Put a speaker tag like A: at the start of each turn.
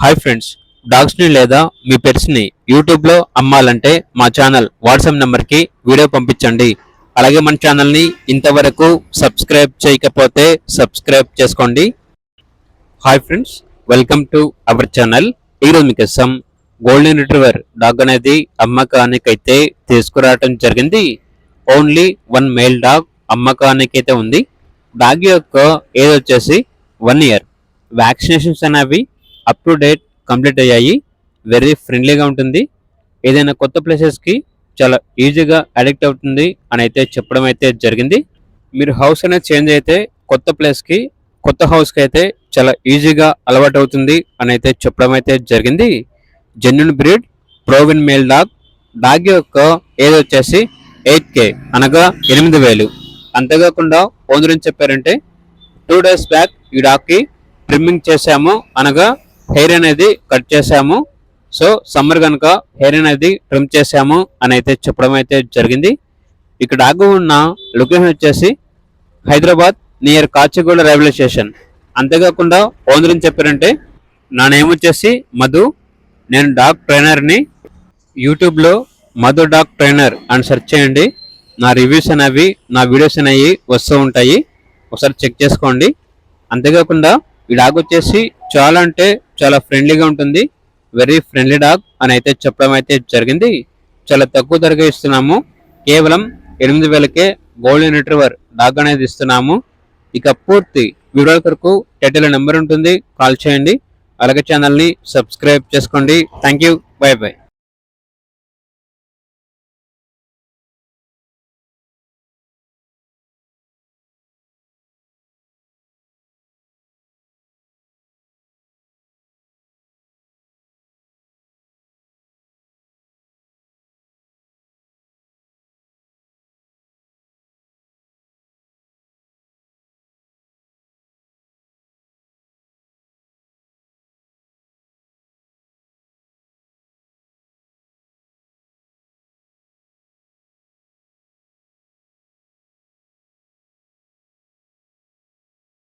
A: Hi friends, డాగ్స్ని లేదా మీ పెట్స్ని యూట్యూబ్లో అమ్మాలంటే మా ఛానల్ వాట్సాప్ నెంబర్కి వీడియో పంపించండి. అలాగే మన ఛానల్ని ఇంతవరకు సబ్స్క్రైబ్ చేయకపోతే సబ్స్క్రైబ్ చేసుకోండి. Hi friends, welcome to our channel. ఈరోజు మీకోసం గోల్డెన్ రిట్రీవర్ డాగ్ అనేది అమ్మకానికైతే తీసుకురావడం జరిగింది. ఓన్లీ వన్ మేల్ డాగ్ అమ్మకానికైతే ఉంది. డాగ్ యొక్క ఏజ్ వచ్చేసి 1 year. వ్యాక్సినేషన్స్ అనేవి అప్ టు డేట్ కంప్లీట్ అయ్యాయి. వెరీ ఫ్రెండ్లీగా ఉంటుంది. ఏదైనా కొత్త ప్లేసెస్కి చాలా ఈజీగా అడిక్ట్ అవుతుంది అని అయితే చెప్పడం అయితే జరిగింది. మీరు హౌస్ అనేది చేంజ్ అయితే కొత్త ప్లేస్కి కొత్త హౌస్కి అయితే చాలా ఈజీగా అలవాటు అవుతుంది అని అయితే చెప్పడం అయితే జరిగింది. Genuine breed proven male dog. Dog యొక్క ఏజ్ వచ్చేసి 8K అనగా 8,000. అంతేకాకుండా ఓనర్ ఏం చెప్పారంటే 2 days బ్యాక్ ఈ డాగ్కి ట్రిమ్మింగ్ చేశాము అనగా హెయిర్ అనేది కట్ చేశాము. సో సమ్మర్ కనుక హెయిర్ అనేది ట్రిమ్ చేశాము అని అయితే చెప్పడం అయితే జరిగింది. ఇక్కడ డాగ్ ఉన్న లొకేషన్ వచ్చేసి Hyderabad near Kacheguda railway station. అంతేకాకుండా ఓనర్ ఏం చెప్పారంటే నా నేమ్ వచ్చేసి మధు, నేను డాగ్ ట్రైనర్ని. యూట్యూబ్లో మధు డాగ్ ట్రైనర్ అని సెర్చ్ చేయండి. నా రివ్యూస్ అనేవి నా వీడియోస్ అనేవి వస్తూ ఉంటాయి, ఒకసారి చెక్ చేసుకోండి. అంతేకాకుండా ఈ డాగ్ వచ్చేసి చాలా అంటే చాలా ఫ్రెండ్లీగా ఉంటుంది. వెరీ ఫ్రెండ్లీ డాగ్ అని అయితే చెప్పడం అయితే జరిగింది. చాలా తక్కువ ధరగా ఇస్తున్నాము. కేవలం 8,000కే గోల్డెన్ రిట్రీవర్ డాగ్ అనేది ఇస్తున్నాము. ఇక పూర్తి వివరాల కొరకు టైటిల్ నెంబర్ ఉంటుంది, కాల్ చేయండి. అలాగే ఛానల్ని సబ్స్క్రైబ్ చేసుకోండి. Thank you, by by.